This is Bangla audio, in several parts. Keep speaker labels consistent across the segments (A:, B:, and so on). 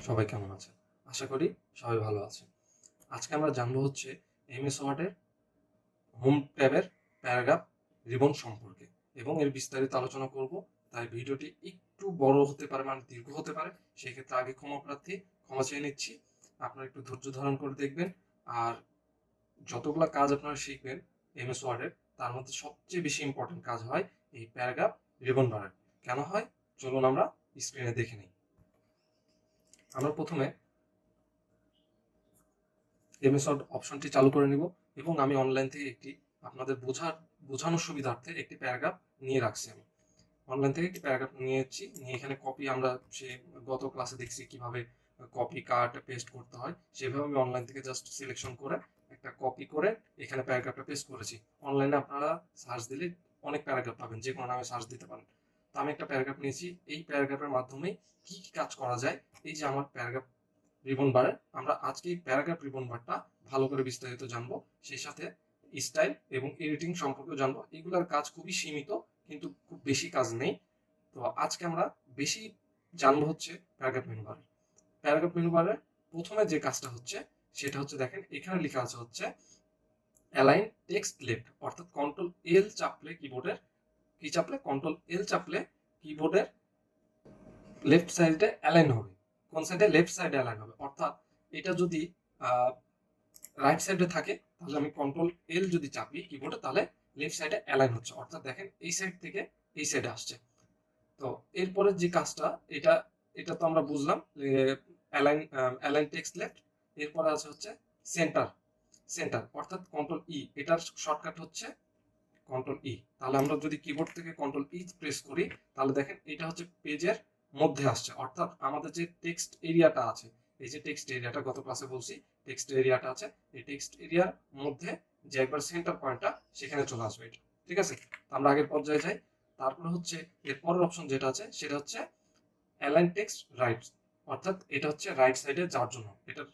A: সবাই কেমন আছেন? আশা করি সবাই ভালো আছেন। আজকে আমরা জানবো হচ্ছে এমএস ওয়ার্ডের হোম ট্যাবের প্যারাগ্রাফ রিবন সম্পর্কে এবং এর বিস্তারিত আলোচনা করব। তাই ভিডিওটি একটু বড় হতে পারে, মানে দীর্ঘ হতে পারে। সেক্ষেত্রে আগে ক্ষমা চেয়ে নিচ্ছি। আপনারা একটু ধৈর্য ধারণ করে দেখবেন। আর যতগুলা কাজ আপনারা শিখবেন এমএস ওয়ার্ডের, তার মধ্যে সবচেয়ে বেশি ইম্পর্টেন্ট কাজ হয় এই প্যারাগ্রাফ রিবন বানানো। কেন হয়? চলুন আমরা স্ক্রিনে দেখে নিই। আমরা প্রথমে এমএস ওয়ার্ড অপশনটি চালু করে নিব এবং আমি অনলাইন থেকে একটি আপনাদের বোঝানোর সুবিধার্থে একটি প্যারাগ্রাফ নিয়ে রাখছি। আমি অনলাইন থেকে একটি প্যারাগ্রাফ নিয়েছি, নিয়ে এখানে কপি আমরা গত ক্লাসে দেখছি কিভাবে কপি কাট পেস্ট করতে হয়, সেভাবে আমি অনলাইন থেকে জাস্ট সিলেকশন করে একটা কপি করে এখানে প্যারাগ্রাফটা পেস্ট করেছি। অনলাইনে আপনারা সার্চ দিলে অনেক প্যারাগ্রাফ পাবেন, যে কোনো নামে সার্চ দিতে পারেন। তো আমি একটা প্যারাগ্রাফ নিয়েছি, এই প্যারাগ্রাফের মাধ্যমে কি কি কাজ করা যায়। এই যে আমার প্যারাগ্রাফ রিবন বারে আমরা আজকে এই প্যারাগ্রাফ রিবন বারটা ভালো করে বিস্তারিত জানবো, সেই সাথে স্টাইল এবং এডিটিং সম্পর্কেও জানবো। এগুলোর কাজ খুবই সীমিত, কিন্তু খুব বেশি কাজ নেই। তো আজকে আমরা বেশি জানবো হচ্ছে প্যারাগ্রাফ মেনু বারে। প্যারাগ্রাফ মেনু বারে প্রথমে যে কাজটা হচ্ছে সেটা হচ্ছে, দেখেন এখানে লেখা আছে হচ্ছে অ্যালাইন টেক্সট লেফট, অর্থাৎ কন্ট্রোল এল চাপলে কিবোর্ডের কি চাপলে কন্ট্রোল এল চাপলে কিবোর্ডের লেফট সাইডে অ্যালাইন হবে। কোন সাইডে? লেফট সাইডে অ্যালাইন হবে। অর্থাৎ এটা যদি রাইট সাইডে থাকে, তাহলে আমি কন্ট্রোল এল যদি চাপি কিবোর্ডে, তাহলে লেফট সাইডে অ্যালাইন হচ্ছে। অর্থাৎ দেখেন এই সাইড থেকে এই সাইডে আসছে। তো এরপরে যে কাজটা, এটা এটা তো আমরা বুঝলাম, অ্যালাইন অ্যালাইন টেক্সট লেফট। এরপরে আছে হচ্ছে সেন্টার। সেন্টার অর্থাৎ কন্ট্রোল ই, এটার শর্টকাট হচ্ছে কন্ট্রোল ই। তাহলে আমরা যদি কিবোর্ড থেকে কন্ট্রোল ই প্রেস করি, তাহলে দেখেন এটা হচ্ছে পেজের মধ্যে আসছে। অর্থাৎ আমাদের যে টেক্সট এরিয়াটা আছে, এই যে টেক্সট এরিয়াটা গত ক্লাসে বলছি, টেক্সট এরিয়াটা আছে, এই টেক্সট এরিয়ার মধ্যে যে একবার সেন্টার পয়েন্টটা, সেখানে চলে আসবে এটা। ঠিক আছে, আমরা আগের পর্যায়ে যাই। তারপরে হচ্ছে এর পরের অপশন যেটা আছে সেটা হচ্ছে অ্যালাইন টেক্সট রাইট, অর্থাৎ এটা হচ্ছে রাইট সাইডে যাওয়ার জন্য। এটার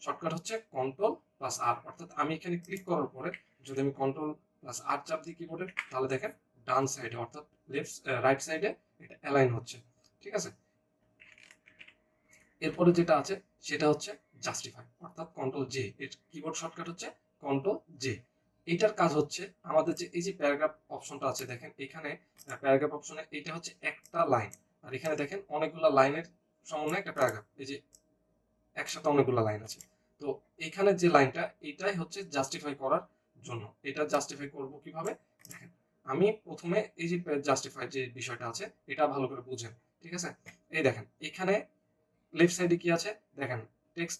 A: শর্টকাট হচ্ছে কন্ট্রোল প্লাস আর। অর্থাৎ আমি এখানে ক্লিক করার পরে যদি আমি কন্ট্রোল প্লাস আর চাপ দিই কিবোর্ডে, তাহলে দেখেন ডান সাইডে অর্থাৎ রাইট সাইডে এটা অ্যালাইন হচ্ছে। ঠিক আছে, এরপরে যেটা আছে সেটা হচ্ছে জাস্টিফাই, অর্থাৎ কন্ট্রোল জে। এর কিবোর্ড শর্টকাট হচ্ছে কন্ট্রোল জে। এটার কাজ হচ্ছে আমাদের যে এই যে প্যারাগ্রাফ অপশনটা আছে, দেখেন এখানে প্যারাগ্রাফ অপশনে এটা হচ্ছে একটা লাইন, আর এখানে দেখেন অনেকগুলো লাইনের সমন্বয়ে একটা প্যারাগ্রাফ। এই যে একসাথে অনেকগুলো লাইন আছে। তো এখানে যে লাইনটা, এটাই হচ্ছে জাস্টিফাই করার জন্য। এটা জাস্টিফাই করব কিভাবে? দেখেন আমি প্রথমে এই যে জাস্টিফাই যে বিষয়টা আছে, এটা ভালো করে বুঝেন। ঠিক আছে, এই দেখেন এখানে লেফট সাইডে কি আছে, দেখেন টেক্সট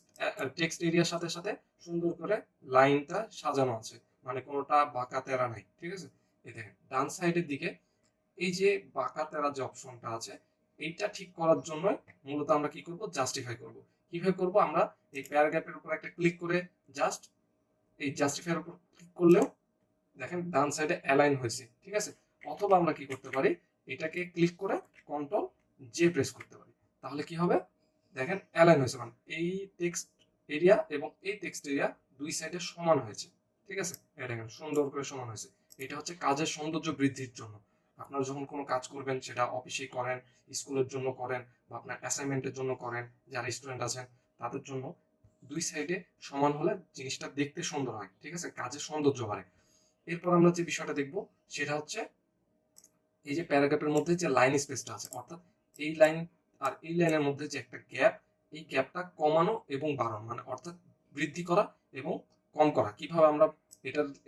A: টেক্সট এরিয়ার সাথে সাথে সুন্দর করে লাইনটা সাজানো আছে, মানে কোনোটা বাঁকা তেরা নাই। ঠিক আছে, এই দেখেন ডান সাইডের দিকে এই যে বাঁকা তেরা যে অপশনটা আছে, এইটা ঠিক করার জন্য মূলত আমরা কি করব? জাস্টিফাই করব। কিভাবে করব? আমরা এই প্যারাগ্রাফের উপর একটা ক্লিক করে জাস্ট এই জাস্টিফাইয়ের উপর ক্লিক করলেও দেখেন ডান সাইডে অ্যালাইন হয়েছে। ঠিক আছে, অথবা আমরা কি করতে পারি, এটাকে ক্লিক করে কন্ট্রোল জে প্রেস করতে পারি। তাহলে কি হবে? দেখেন অ্যালাইন হয়েছে, মানে এই টেক্সট এরিয়া এবং এই টেক্সট এরিয়া দুই সাইডে সমান হয়েছে। ঠিক আছে, এটা দেখেন সুন্দর করে সমান হয়েছে। এটা হচ্ছে কাজের সৌন্দর্য বৃদ্ধির জন্য। আপনারা যখন কোনো কাজ করবেন, সেটা অফিসে করেন, স্কুলের জন্য করেন, বা আপনার অ্যাসাইনমেন্টের জন্য করেন, যারা স্টুডেন্ট আছেন তাদের জন্য দুই সাইডে সমান হলে জিনিসটা দেখতে সুন্দর হয়। ঠিক আছে, কাজের সৌন্দর্য বাড়ে। এরপর আমরা যে বিষয়টা দেখব সেটা হচ্ছে এই যে প্যারাগ্রাফের মধ্যে যে লাইন স্পেসটা আছে, অর্থাৎ এই লাইন আর এই লাইনের মধ্যে যে একটা গ্যাপ, এই গ্যাপটা কমানো এবং বাড়ানো, মানে অর্থাৎ বৃদ্ধি করা এবং কম করা। কিভাবে আমরা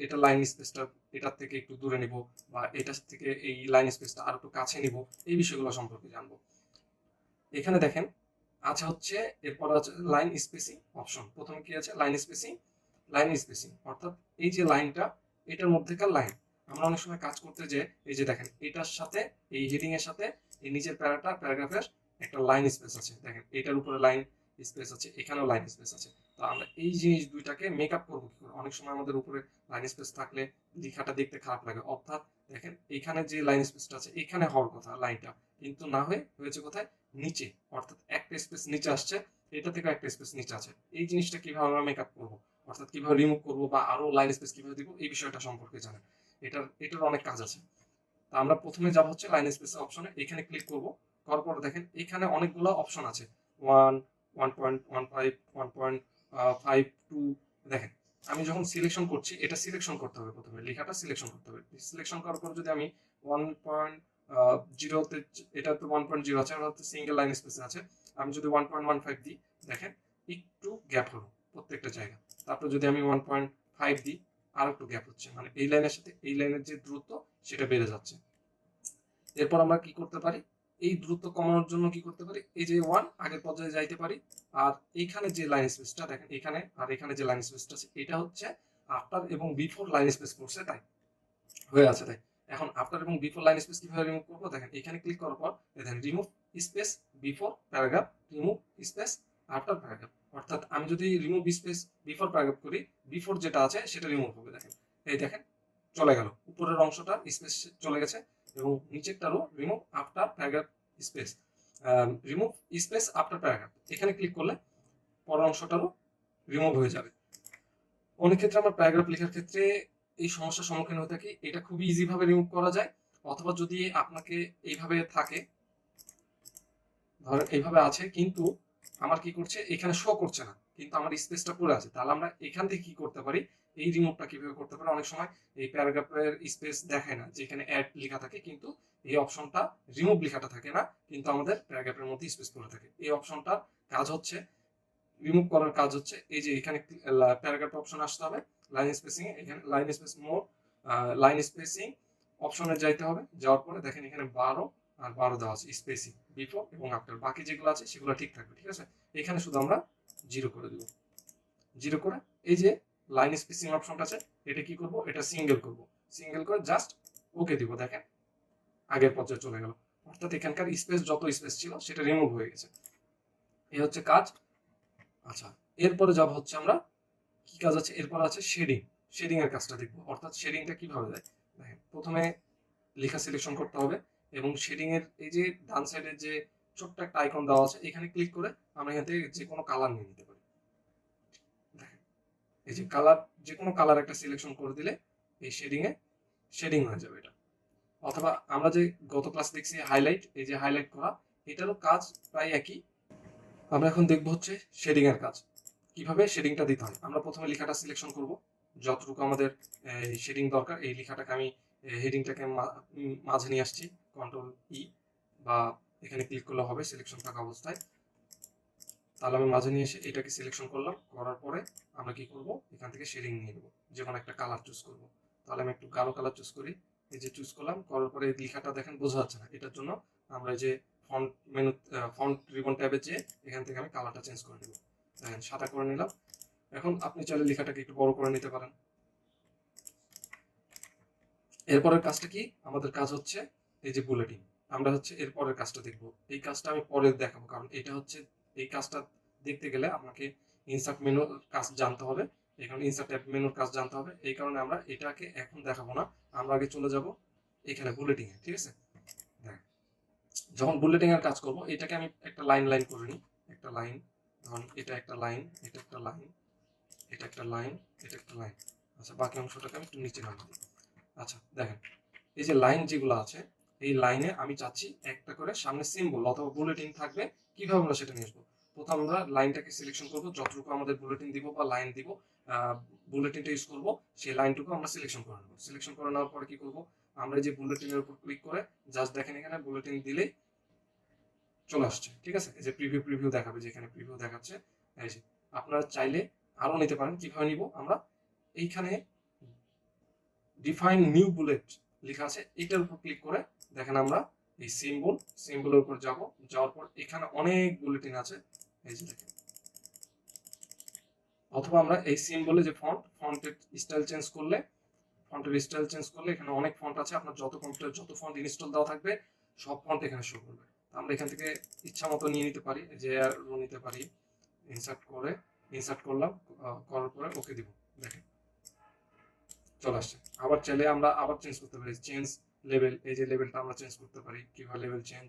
A: এটা লাইন স্পেসটা এটার থেকে একটু দূরে নিব, বা এটার থেকে এই লাইন স্পেসটা আর একটু কাছে নিব, এই বিষয়গুলো সম্পর্কে জানবো। এখানে দেখেন আচ্ছা হচ্ছে, এরপর আছে লাইন স্পেসিং অপশন। প্রথমে কি আছে? Line spacing. লাইন স্পেসিং অর্থাৎ এই যে লাইনটা, এটার মধ্যেকার লাইন। আমরা অনেক সময় কাজ করতে যে এই যে দেখেন এটার সাথে এই হেডিং এর সাথে এই নিচের প্যারাগ্রাফের একটা লাইন স্পেস আছে। দেখেন এটার উপরে লাইন স্পেস আছে, এখানেও লাইন স্পেস আছে। তো আমরা এই জিনিস দুইটাকে মেক আপ করবো কি করে? অনেক সময় আমাদের উপরে লাইন স্পেস থাকলে লেখাটা দেখতে খারাপ লাগে। অর্থাৎ দেখেন এখানে যে লাইন স্পেসটা আছে, এখানে হওয়ার কথা লাইনটা, কিন্তু না হয়ে হয়েছে কোথায়? নিচে। অর্থাৎ একটা স্পেস নিচে আসছে, এটা থেকে একটা স্পেস নিচে আছে। এই জিনিসটা কিভাবে আমরা মেকআপ করব, অর্থাৎ কিভাবে রিমুভ করব, বা আরো লাইন স্পেস কিভাবে দিব, এই বিষয়টা সম্পর্কে জানেন। এটার অনেক কাজ আছে। তা আমরা প্রথমে যাব হচ্ছে লাইন স্পেস অপশনে, এখানে ক্লিক করব। করার পরে দেখেন এখানে অনেকগুলো অপশন আছে। ওয়ান 1.15 1.52 দেখেন আমি যখন সিলেকশন করছি এটা সিলেকশন করতে হবে প্রথমে লেখাটা সিলেকশন করতে হবে সিলেকশন করার পর যদি আমি 1.0 তে এটা তো 1.0 আছে আর হচ্ছে সিঙ্গেল লাইন স্পেস আছে আমি যদি 1.15 দিই দেখেন একটু গ্যাপ হলো প্রত্যেকটা জায়গা তারপর যদি আমি 1.5 দিই আর একটু গ্যাপ হচ্ছে মানে এই লাইনের সাথে এই লাইনের যে দূরত্ব সেটা বেড়ে যাচ্ছে এরপর আমরা কি করতে পারি এই দূরত্ব কমানোর জন্য কি করতে পারি এই যে 1 আগের পর্যায়ে যাইতে পারি আর এইখানে যে লাইন স্পেসটা দেখেন এখানে আর এখানে যে লাইন স্পেসটা আছে এটা হচ্ছে আফটার এবং বিফোর লাইন স্পেস করছে তাই হয়ে আছে তাই এখন আফটার এবং বিফোর লাইন স্পেস কিভাবে রিমুভ করবো দেখেন এখানে ক্লিক করার পর দেখেন remove space before paragraph remove space after paragraph অর্থাৎ আমি যদি রিমুভ স্পেস বিফোর প্যারাগ্রাফ করি বিফোর যেটা আছে সেটা রিমুভ হবে দেখেন এই দেখেন চলে গেল উপরের অংশটা স্পেস চলে গেছে এবং নিচেরটারও remove after paragraph space remove space after paragraph এখানে ক্লিক করলে পরের অংশটারও রিমুভ হয়ে যাবে অনেক ক্ষেত্রে আমরা প্যারাগ্রাফ লেখার ক্ষেত্রে এই সমস্যার সম্মুখীন হয়ে থাকি এটা খুবই ইজি ভাবে রিমুভ করা যায় অথবা যদি আপনাকে এইভাবে থাকে ধরেন এইভাবে আছে কিন্তু আমার কি করছে এখানে শো করছে না কিন্তু আমার স্পেসটা পড়ে আছে তাহলে আমরা এখান থেকে কি করতে পারি এই রিমুভটা কিভাবে করতে পারি অনেক সময় এই প্যারাগ্রাফের স্পেস দেখায় না যেখানে অ্যাড লেখা থাকে কিন্তু এই অপশনটা রিমুভ লেখাটা থাকে না কিন্তু আমাদের প্যারাগ্রাফের মধ্যে স্পেস পড়ে থাকে এই অপশনটার কাজ হচ্ছে রিমুভ করার কাজ হচ্ছে এই যে এখানে প্যারাগ্রাফ অপশন আসতে হবে লাইন স্পেসিং এখানে line space mode line spacing অপশনে যাইতে হবে যাওয়ার পরে দেখেন এখানে 12 আর 12 দেওয়া আছে স্পেসিং বিফোর এবং আফটার বাকি যেগুলো আছে সেগুলো ঠিক থাকবে ঠিক আছে এখানে শুধু আমরা 0 করে দেব 0 করে এই যে লাইন স্পেসিং অপশনটা আছে এটা কি করব এটা সিঙ্গেল করব সিঙ্গেল করে জাস্ট ওকে দিব দেখেন আগের পর্যায়ে চলে গেল অর্থাৎ এখানকার স্পেস যত স্পেস ছিল সেটা রিমুভ হয়ে গেছে এই হচ্ছে কাজ আচ্ছা এরপরে যাব হচ্ছে আমরা কি কাজ আছে এরপর আছে শেডিং শেডিং এর কাজটা দেখবো অর্থাৎ শেডিংটা কিভাবে যায় দেখেন প্রথমে লেখা সিলেকশন করতে হবে এবং শেডিং এর এই যে ডান সাইডের যে ছোট্ট একটা আইকন দেওয়া আছে এখানে ক্লিক করে আমরা এখান থেকে যে কোনো কালার নিয়ে নিতে পারি দেখেন এই যে কালার যে কোনো কালার একটা সিলেকশন করে দিলে এই শেডিং এ শেডিং হয়ে যাবে এটা অথবা আমরা যে গত ক্লাস দেখছি হাইলাইট এই যে হাইলাইট করা এটারও কাজ প্রায় একই আমরা এখন দেখবো হচ্ছে শেডিং এর কাজ কিভাবে শেডিংটা দিতে হয় আমরা প্রথমে লেখাটা সিলেকশন করব যতটুকু আমাদের শেডিং দরকার এই লেখাটাকে আমি হেডিংটাকে মাঝে নিয়ে আসছি কন্ট্রোল ই বা এখানে ক্লিক করলে হবে সিলেকশন থাকা অবস্থায় তাহলে আমি মাঝে নিয়ে এসে এটাকে সিলেকশন করলাম করার পরে আমরা কি করব এখান থেকে শেডিং নিয়ে নেব যে কোনো একটা কালার চুজ করব তাহলে আমি একটু গাঢ় কালার চুজ করি এই যে চুজ করলাম করার পরে এই লেখাটা দেখেন বোঝা যাচ্ছে না এটার জন্য আমরা এই যে ফন্ট মেনু ফন্ট রিবন ট্যাবে যে এখান থেকে আমি কালারটা চেঞ্জ করে নেব দেখেন সাদা করে নিলাম এখন আপনি চাইলে লেখাটাকে একটু বড় করে নিতে পারেন এরপরের কাজটা কি আমাদের কাজ হচ্ছে এই যে বুলেটিন আমরা হচ্ছে এরপরের কাজটা দেখব এই কাজটা আমি পরে দেখাবো কারণ এটা হচ্ছে এই কাজটা দেখতে গেলে আপনাকে ইনসার্ট মেনুর কাজ জানতে হবে এখানে ইনসার্ট ট্যাব মেনুর কাজ জানতে হবে এই কারণে আমরা এটাকে এখন দেখাবো না আমরা আগে চলে যাব এখানে বুলেটিনে ঠিক আছে দেখ যখন বুলেটিং এর কাজ করব এটাকে আমি একটা লাইন লাইন করে নিই একটা লাইন ধরুন এটা একটা লাইন এটা একটা লাইন এটা একটা লাইন এটা একটা লাইন আচ্ছা বাকি অংশটাকে আমি একটু নিচে নামিয়ে দিই আচ্ছা দেখেন এই যে লাইন যেগুলো আছে এই লাইনে আমি চাচ্ছি একটা করে সামনে সিম্বল অথবা বুলেটিন থাকবে কিভাবে আমরা সেটা নিয়ে আসবো প্রথম আমরা লাইনটাকে সিলেকশন করব যতটুকু আমাদের বুলেটিন দিব বা লাইন দিব বুলেটিনটা ইউজ করব সেই লাইনটুকু আমরা সিলেকশন করে নেব সিলেকশন করে নেওয়ার পরে কি করব আমরা যে বুলেটিনের উপর ক্লিক করে জাস্ট দেখেন এখানে বুলেটিন দিলেই চলে আসছে ঠিক আছে এই যে প্রিভিউ দেখাবে যেখানে প্রিভিউ দেখাচ্ছে এই যে আপনারা চাইলে আরো নিতে পারেন কিভাবে নিব আমরা এইখানে ডিফাইন নিউ বুলেট লেখা আছে এটার উপর ক্লিক করে দেখেন আমরা এই সিম্বলের উপর যাব যাওয়ার পর এখানে অনেক বুলেটিন আছে এই যে দেখেন অথবা আমরা এই সিম্বলে যে ফন্টের স্টাইল চেঞ্জ করলে এখানে অনেক ফন্ট আছে আপনার যত কম্পিউটার যত ফন্ট ইনস্টল দেওয়া থাকবে সব ফন্ট এখানে শো করবে আমরা এখান থেকে ইচ্ছা মতো নিয়ে নিতে পারি যে নিতে পারি ইনসার্ট করলাম করার পরে ওকে দিব দেখেন চলে আসছে আবার চাইলে আমরা আবার চেঞ্জ করতে পারি চেঞ্জ লেভেল এই যে লেভেলটা আমরা চেঞ্জ করতে পারি কিভাবে লেভেল চেঞ্জ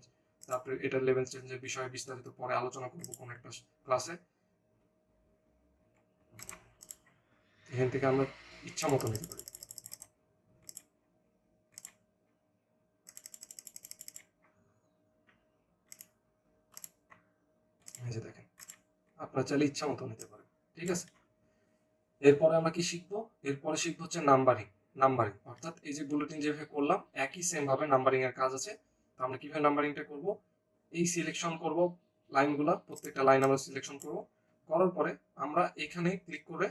A: তারপরে এটা লেভেল চেঞ্জের বিষয়ে বিস্তারিত পরে আলোচনা করব কোন একটা ক্লাসে এখান থেকে আমরা ইচ্ছা মতো নিতে পারি এই যে দেখেন আপনারা চাইলে ইচ্ছা মতো নিতে পারেন। ঠিক আছে, এরপরে আমরা কি শিখবো? এরপরে শিখবো হচ্ছে নাম্বারিং। নাম্বারিং অর্থাৎ এই যে বুলেটিন যেভাবে করলাম একই সেম ভাবে নাম্বারিং এর কাজ আছে। তো আমরা কিভাবে নাম্বারিংটা করব? এই সিলেকশন করব লাইনগুলা, প্রত্যেকটা লাইন আমরা সিলেকশন করব, করার পরে আমরা এখানে ক্লিক করে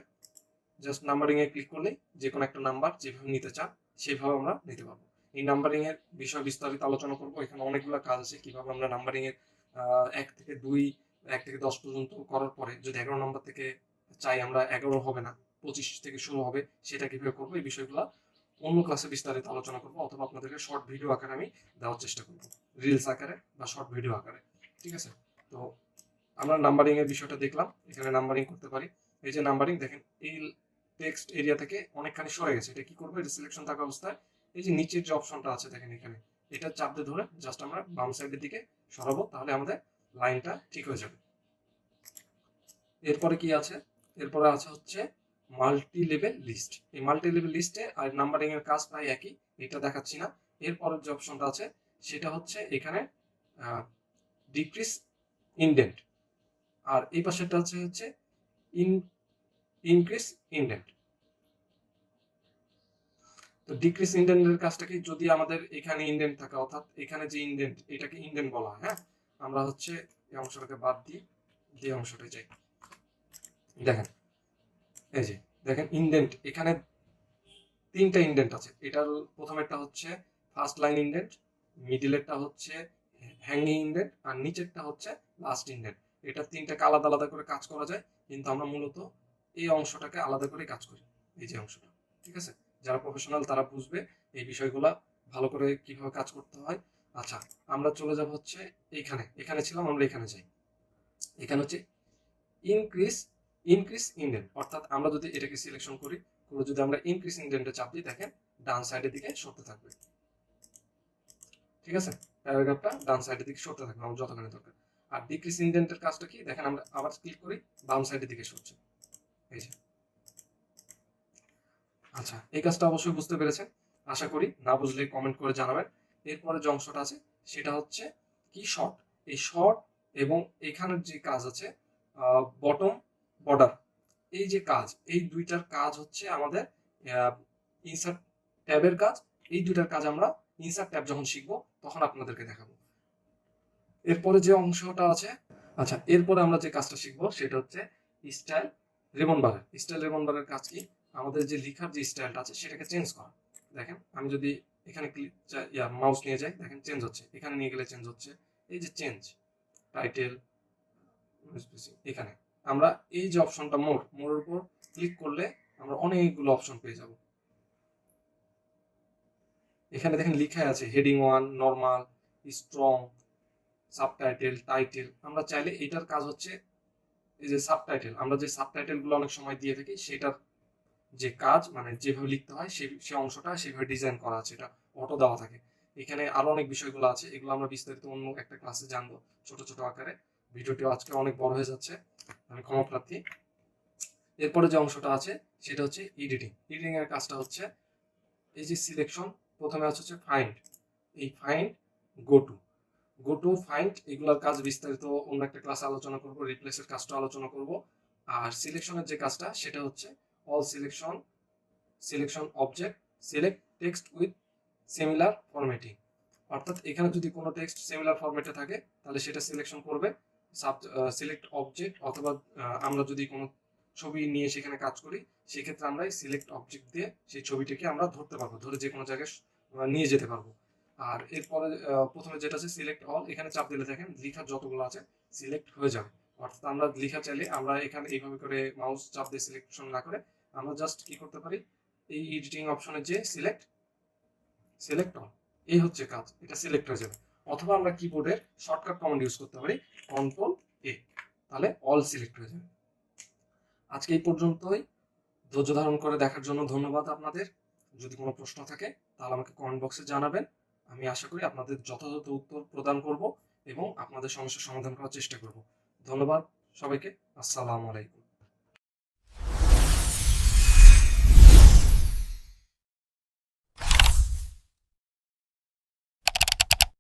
A: জাস্ট নাম্বারিং এ ক্লিক করলেই যে কোনো একটা নাম্বার যেভাবে নিতে চান সেভাবে আমরা নিতে পারবো। এই নাম্বারিং এর বিষয় বিস্তারিত আলোচনা করব। এখানে অনেকগুলো কাজ আছে কিভাবে আমরা নাম্বারিং এর 1 থেকে 2, 1 থেকে 10 পর্যন্ত করার পরে যদি 11 নম্বর থেকে চাই আমরা 11 হবে না, 25 থেকে শুরু হবে, সেটা কিভাবে করবো এই বিষয়গুলো অন্য ক্লাসে বিস্তারিত আলোচনা করবো, অথবা আপনাদেরকে শর্ট ভিডিও আকারে আমি দেওয়ার চেষ্টা করবো, রিলস আকারে বা শর্ট ভিডিও আকারে। ঠিক আছে, তো আমরা নাম্বারিং এর বিষয়টা দেখলাম, এখানে নাম্বারিং করতে পারি। এই যে নাম্বারিং দেখেন এই টেক্সট এরিয়া থেকে অনেকখানি সরে গেছে, এটা কি করবো? এটা সিলেকশন থাকা অবস্থায় এই যে নিচের যে অপশনটা আছে দেখেন এখানে, এটা চাপ দিয়ে ধরে জাস্ট আমরা বাম সাইডের দিকে সরাবো, তাহলে আমাদের লাইনটা ঠিক হয়ে যাবে। এরপরে কি আছে? এরপরে আছে হচ্ছে মাল্টি লেভেল লিস্ট। এই মাল্টি লেভেল লিস্টে আর নাম্বারিং এর কাজ প্রায় একই, এটা দেখাচ্ছি না। এরপরের যে অপশনটা আছে সেটা হচ্ছে এখানে ডিক্রিজ ইনডেন্ট, আর এই পাশেরটা হচ্ছে ইনক্রিজ ইনডেন্ট। তো ডিক্রিজ ইনডেন্টের কাজটা কি? যদি আমাদের এখানে ইনডেন্ট থাকে, অর্থাৎ এখানে যে ইনডেন্ট, এটাকে ইনডেন্ট বলা হয়। হ্যাঁ, আমরা হচ্ছে এই অংশটাকে বাদ দিয়ে যে অংশটায় যাই, দেখেন এই যে দেখেন ইনডেন্ট, এখানে 3টা ইনডেন্ট আছে। এটার প্রথমেরটা হচ্ছে ফার্স্ট লাইন ইনডেন্ট, মিডিলেরটা হচ্ছে হ্যাঙ্গিং ইনডেন্ট, আর নিচেরটা হচ্ছে লাস্ট ইনডেন্ট। এটা 3টাকে আলাদা আলাদা করে কাজ করা যায়, কিন্তু আমরা মূলত এই অংশটাকে আলাদা করে কাজ করি, এই যে অংশটা। ঠিক আছে, যারা প্রফেশনাল তারা বুঝবে এই বিষয়গুলা ভালো করে কিভাবে কাজ করতে হয়। আচ্ছা, আমরা চলে যাব হচ্ছে এইখানে, এখানে ছিলাম, আমরা এখানে যাই। এখানে হচ্ছে ইনক্রিজ ইনক্রিজ ইনডেন্ট, অর্থাৎ আমরা যদি এটাকে সিলেকশন করি, যদি আমরা ইনক্রিজ ইনডেন্টে চাপ দিই, দেখেন ডান সাইডের দিকে সরতে থাকবে। ঠিক আছে, প্যারাগ্রাফটা ডান সাইডের দিকে সরতে থাকবে আমার যতখানি দরকার। আর ডিক্রিজ ইনডেন্টের কাজটা কি? দেখেন আমরা আবার ক্লিক করি, বাম সাইডের দিকে সরছে, এই যে। আচ্ছা, এই কাজটা অবশ্যই বুঝতে পেরেছেন আশা করি, না বুঝলে কমেন্ট করে জানাবেন। এরপরে যে অংশটা আছে সেটা হচ্ছে কি? শর্ট। এই শর্ট এবং এখানের যে কাজ আছে বটম বর্ডার, এই যে কাজ, এই দুইটার কাজ হচ্ছে আমাদের ইনসার্ট ট্যাবের কাজ। এই দুইটার কাজ আমরা ইনসার্ট ট্যাব যখন শিখবো তখন আপনাদেরকে দেখাবো। এরপরে যে অংশটা আছে, আচ্ছা এরপরে আমরা যে কাজটা শিখবো সেটা হচ্ছে স্টাইল রিবনবারের। স্টাইল রিবনবারের কাজ কি? আমাদের যে লেখার যে স্টাইলটা আছে সেটাকে চেঞ্জ করা। দেখেন আমি যদি এখানে মাউস নিয়ে যাই, দেখেন চেঞ্জ হচ্ছে, এখানে নিয়ে গেলে চেঞ্জ হচ্ছে, এই যে চেঞ্জ টাইটেল, এখানে আমরা এই যে অপশনটা মোরের উপর ক্লিক করলে আমরা অনেকগুলো অপশন পেয়ে যাব। এখানে দেখেন লেখা আছে heading 1, normal, strong, subtitle, title. আমরা চাইলে এটার কাজ হচ্ছে এই যে সাবটাইটেল, আমরা যে সাবটাইটেল গুলো অনেক সময় দিয়ে থাকি সেটার যে কাজ, মানে যেভাবে লিখতে হয় সেই অংশটা সেভাবে ডিজাইন করা আছে, এটা অটো দেওয়া থাকে। এখানে আরো অনেক বিষয়গুলো আছে, এগুলো আমরা বিস্তারিত অন্য একটা ক্লাসে জানবো ছোট ছোট আকারে। ভিডিওটি আজকে অনেক বড় হয়ে যাচ্ছে, আমি ক্ষমা প্রার্থী। এরপরে যে অংশটা আছে সেটা হচ্ছে এডিটিং। এডিটিং এর কাজটা হচ্ছে এই যে সিলেকশন, প্রথমে আছে হচ্ছে ফাইন্ড, এই ফাইন্ড, গো টু ফাইন্ড, এগুলোর কাজ বিস্তারিত অন্য একটা ক্লাসে আলোচনা করব, রিপ্লেসের কাজটা আলোচনা করব। আর সিলেকশনের যে কাজটা সেটা হচ্ছে all selection object, select text with similar formatting, অর্থাৎ এখানে যদি কোনো টেক্সট সিমিলার ফরম্যাটে থাকে তাহলে সেটা সিলেকশন করবে। সিলেক্ট অবজেক্ট, অথবা আমরা যদি কোনো ছবি নিয়ে সেখানে কাজ করি সেক্ষেত্রে আমরা এই সিলেক্ট অবজেক্ট দিয়ে সেই ছবিটাকে আমরা ধরতে পারবো, ধরে যে কোনো জায়গায় নিয়ে যেতে পারবো। আর এরপরে প্রথমে যেটা আছে সিলেক্ট অল, এখানে চাপ দিলে দেখেন লেখা যতগুলো আছে সিলেক্ট হয়ে যাবে। অর্থাৎ আমরা লেখা চাইলে আমরা এখানে এইভাবে করে মাউস চাপ দিয়ে সিলেকশন না করে আমরা জাস্ট কি করতে পারি, এই এডিটিং অপশনে যে সিলেক্ট অল, এই হচ্ছে কাজ, এটা সিলেক্ট হয়ে যাবে। অথবা আমরা কিবোর্ডের শর্টকাট কমান্ড ইউজ করতে পারি কন্ট্রোল এ, তাহলে অল সিলেক্ট হয়ে যাবে। আজকে এই পর্যন্তই, ধৈর্য ধারণ করে দেখার জন্য ধন্যবাদ আপনাদের। যদি কোনো প্রশ্ন থাকে তাহলে আমাকে কমেন্ট বক্সে জানাবেন, আমি আশা করি আপনাদের যথাযথ উত্তর প্রদান করব এবং আপনাদের সমস্যার সমাধান করার চেষ্টা করব। ধন্যবাদ সবাইকে, আসসালামু আলাইকুম।